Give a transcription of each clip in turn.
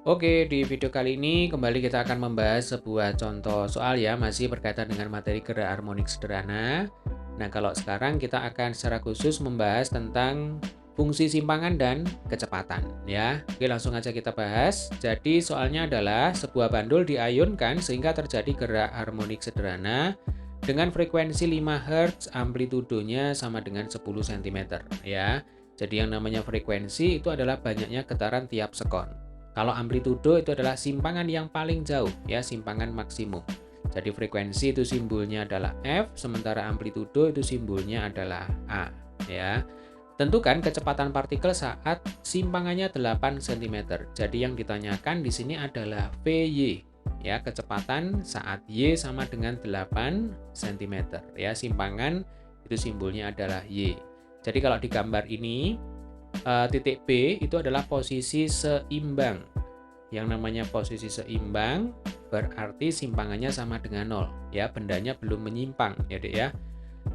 Oke, di video kali ini kembali kita akan membahas sebuah contoh soal ya, masih berkaitan dengan materi gerak harmonik sederhana. Nah, kalau sekarang kita akan secara khusus membahas tentang fungsi simpangan dan kecepatan ya. Oke, langsung aja kita bahas. Jadi soalnya adalah sebuah bandul diayunkan sehingga terjadi gerak harmonik sederhana dengan frekuensi 5 Hz, amplitudonya sama dengan 10 cm ya. Jadi yang namanya frekuensi itu adalah banyaknya getaran tiap sekon. Kalau amplitudo itu adalah simpangan yang paling jauh, ya, simpangan maksimum. Jadi frekuensi itu simbolnya adalah F, sementara amplitudo itu simbolnya adalah A, ya. Tentukan kecepatan partikel saat simpangannya 8 cm. Jadi yang ditanyakan di sini adalah VY, ya, kecepatan saat Y sama dengan 8 cm, ya. Simpangan itu simbolnya adalah Y. Jadi kalau di gambar ini titik B itu adalah posisi seimbang. Yang namanya posisi seimbang berarti simpangannya sama dengan 0. Ya, bendanya belum menyimpang ya, Dek ya.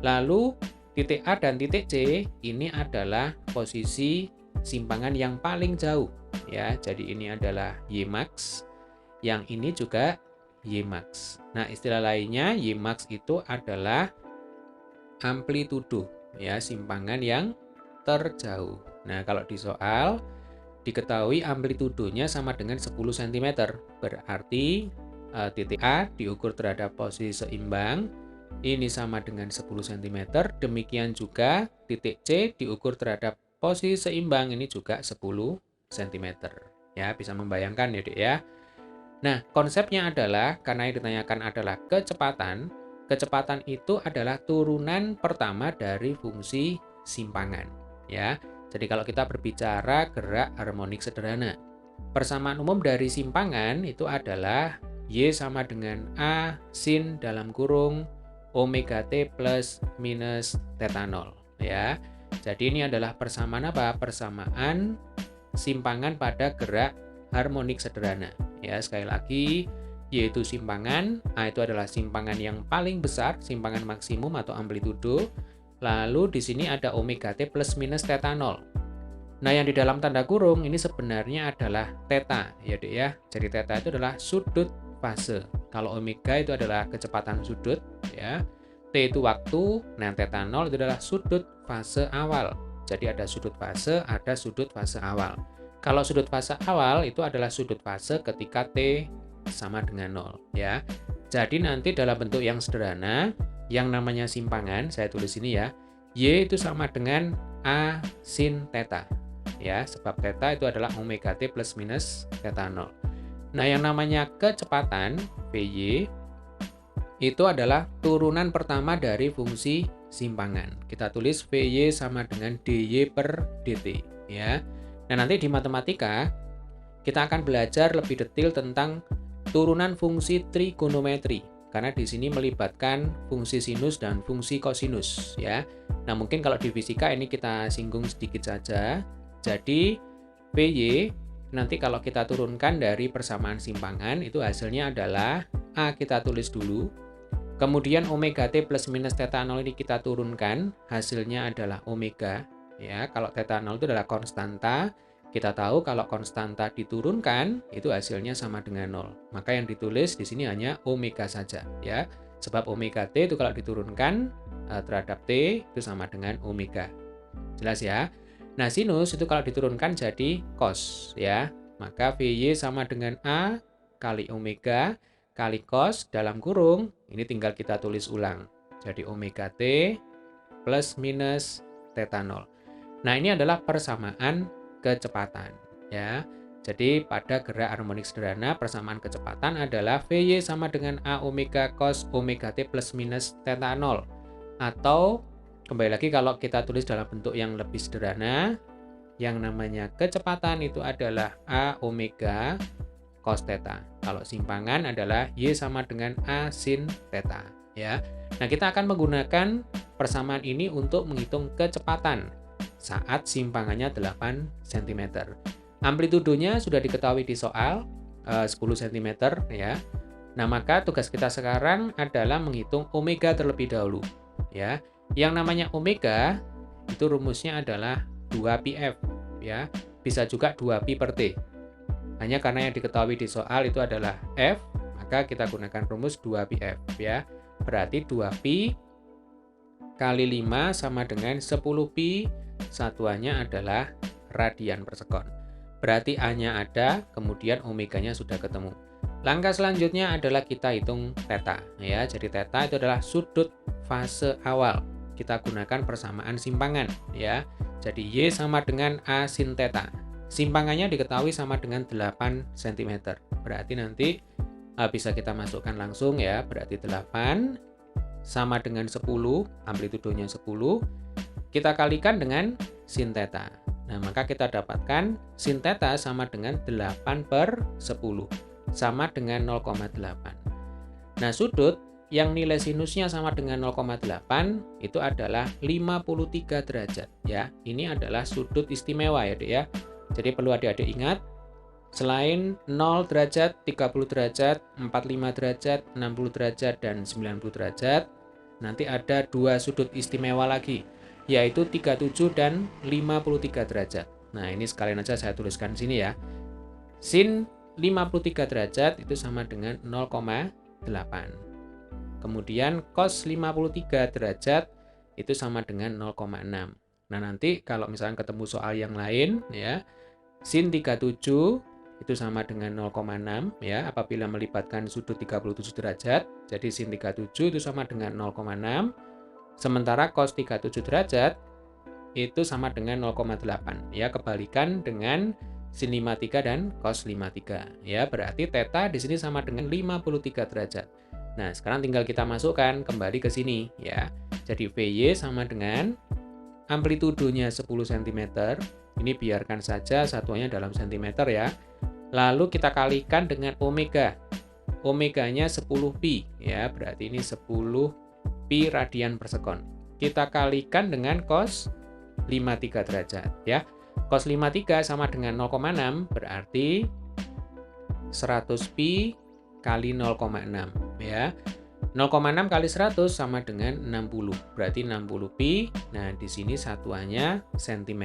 Lalu titik A dan titik C ini adalah posisi simpangan yang paling jauh. Ya, jadi ini adalah Y max. Yang ini juga Y max. Nah, istilah lainnya Y max itu adalah amplitudo, ya, simpangan yang terjauh. Nah, kalau di soal diketahui amplitudonya sama dengan 10 cm. Berarti titik A diukur terhadap posisi seimbang, ini sama dengan 10 cm. Demikian juga titik C diukur terhadap posisi seimbang, ini juga 10 cm. Ya, bisa membayangkan ya, Dek ya. Nah, konsepnya adalah, karena yang ditanyakan adalah kecepatan, kecepatan itu adalah turunan pertama dari fungsi simpangan. Ya, jadi kalau kita berbicara gerak harmonik sederhana, persamaan umum dari simpangan itu adalah Y sama dengan A sin dalam kurung omega T plus minus theta 0. Ya, jadi ini adalah persamaan apa? Persamaan simpangan pada gerak harmonik sederhana. Ya, sekali lagi, Y itu simpangan, A itu adalah simpangan yang paling besar, simpangan maksimum atau amplitudo. Lalu di sini ada omega T plus minus theta 0. Nah, yang di dalam tanda kurung ini sebenarnya adalah theta, ya, Dek ya. Jadi theta itu adalah sudut fase. Kalau omega itu adalah kecepatan sudut, ya. T itu waktu, nah theta 0 itu adalah sudut fase awal. Jadi ada sudut fase, ada sudut fase awal. Kalau sudut fase awal itu adalah sudut fase ketika T sama dengan 0, ya. Jadi nanti dalam bentuk yang sederhana, yang namanya simpangan, saya tulis ini ya, Y itu sama dengan A sin theta. Ya, sebab theta itu adalah omega T plus minus theta 0. Nah, yang namanya kecepatan, VY, itu adalah turunan pertama dari fungsi simpangan. Kita tulis VY sama dengan DY per DT. Ya. Nah, nanti di matematika, kita akan belajar lebih detail tentang turunan fungsi trigonometri. Karena di sini melibatkan fungsi sinus dan fungsi kosinus. Ya. Nah, mungkin kalau di fisika ini kita singgung sedikit saja. Jadi, PY nanti kalau kita turunkan dari persamaan simpangan, itu hasilnya adalah A kita tulis dulu. Kemudian omega T plus minus theta 0 ini kita turunkan, hasilnya adalah omega. Ya, kalau theta 0 itu adalah konstanta, kita tahu kalau konstanta diturunkan, itu hasilnya sama dengan 0. Maka yang ditulis di sini hanya omega saja. Ya, sebab omega T itu kalau diturunkan terhadap T itu sama dengan omega. Jelas ya? Nah, sinus itu kalau diturunkan jadi cos, ya. Maka VY sama dengan A kali omega kali cos dalam kurung, ini tinggal kita tulis ulang. Jadi omega T plus minus theta 0. Nah, ini adalah persamaan kecepatan, ya. Jadi pada gerak harmonik sederhana, persamaan kecepatan adalah VY sama dengan A omega cos omega T plus minus theta 0. Atau kembali lagi kalau kita tulis dalam bentuk yang lebih sederhana, yang namanya kecepatan itu adalah A omega cos theta. Kalau simpangan adalah Y sama dengan A sin theta, ya. Nah, kita akan menggunakan persamaan ini untuk menghitung kecepatan saat simpangannya 8 cm. Amplitudonya sudah diketahui di soal 10 cm, ya. Nah, maka tugas kita sekarang adalah menghitung omega terlebih dahulu, ya. Yang namanya omega itu rumusnya adalah 2πf, ya. Bisa juga 2pi per T. Hanya karena yang diketahui di soal itu adalah F, maka kita gunakan rumus 2πf ya. Berarti 2pi kali 5 sama dengan 10pi, satuannya adalah radian per sekon. Berarti A-nya ada, kemudian omeganya sudah ketemu. Langkah selanjutnya adalah kita hitung theta ya. Jadi theta itu adalah sudut fase awal. Kita gunakan persamaan simpangan ya. Jadi Y sama dengan A sin theta. Simpangannya diketahui sama dengan 8 cm. Berarti nanti bisa kita masukkan langsung ya. Berarti 8 sama dengan 10, amplitudonya 10. Kita kalikan dengan sin theta. Nah, maka kita dapatkan sin theta sama dengan 8 per 10. Sama dengan 0,8. Nah, sudut yang nilai sinusnya sama dengan 0,8 itu adalah 53 derajat ya. Ini adalah sudut istimewa ya, Dek ya. Jadi perlu adik-adik ingat, selain 0 derajat, 30 derajat, 45 derajat, 60 derajat, dan 90 derajat, nanti ada dua sudut istimewa lagi, yaitu 37 dan 53 derajat. Nah, ini sekalian aja saya tuliskan di sini ya. Sin 53 derajat itu sama dengan 0,8. Kemudian cos 53 derajat itu sama dengan 0,6. Nah, nanti kalau misalnya ketemu soal yang lain ya, sin 37 itu sama dengan 0,6 ya, apabila melibatkan sudut 37 derajat. Jadi sin 37 itu sama dengan 0,6. Sementara cos 37 derajat itu sama dengan 0,8 ya, kebalikan dengan sin 53 dan cos 53 ya. Berarti theta di sini sama dengan 53 derajat. Nah, sekarang tinggal kita masukkan kembali ke sini ya. Jadi VY sama dengan amplitudonya 10 cm. Ini biarkan saja satuannya dalam cm ya. Lalu kita kalikan dengan omega. Omeganya 10pi ya, berarti ini 10pi radian per sekon. Kita kalikan dengan cos 53 derajat ya. Cos 53 sama dengan 0,6 berarti 100pi kali 0,6 ya. 0,6 kali 100 sama dengan 60. Berarti 60pi. Nah, di sini satuannya cm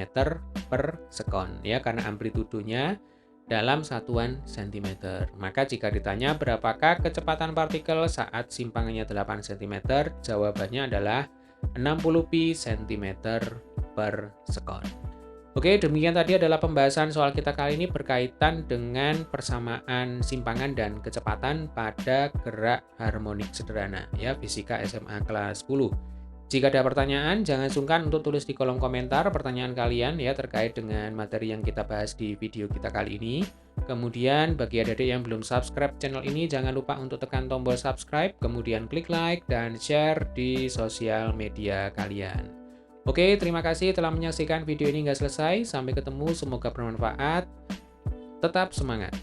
per sekon ya, karena amplitudonya dalam satuan cm. Maka jika ditanya berapakah kecepatan partikel saat simpangannya 8 cm, jawabannya adalah 60pi cm per sekon. Oke, demikian tadi adalah pembahasan soal kita kali ini berkaitan dengan persamaan simpangan dan kecepatan pada gerak harmonik sederhana ya, fisika SMA kelas 10. Jika ada pertanyaan, jangan sungkan untuk tulis di kolom komentar pertanyaan kalian ya terkait dengan materi yang kita bahas di video kita kali ini. Kemudian bagi adik-adik yang belum subscribe channel ini, jangan lupa untuk tekan tombol subscribe, kemudian klik like dan share di sosial media kalian. Oke, terima kasih telah menyaksikan video ini hingga selesai. Sampai ketemu, semoga bermanfaat. Tetap semangat.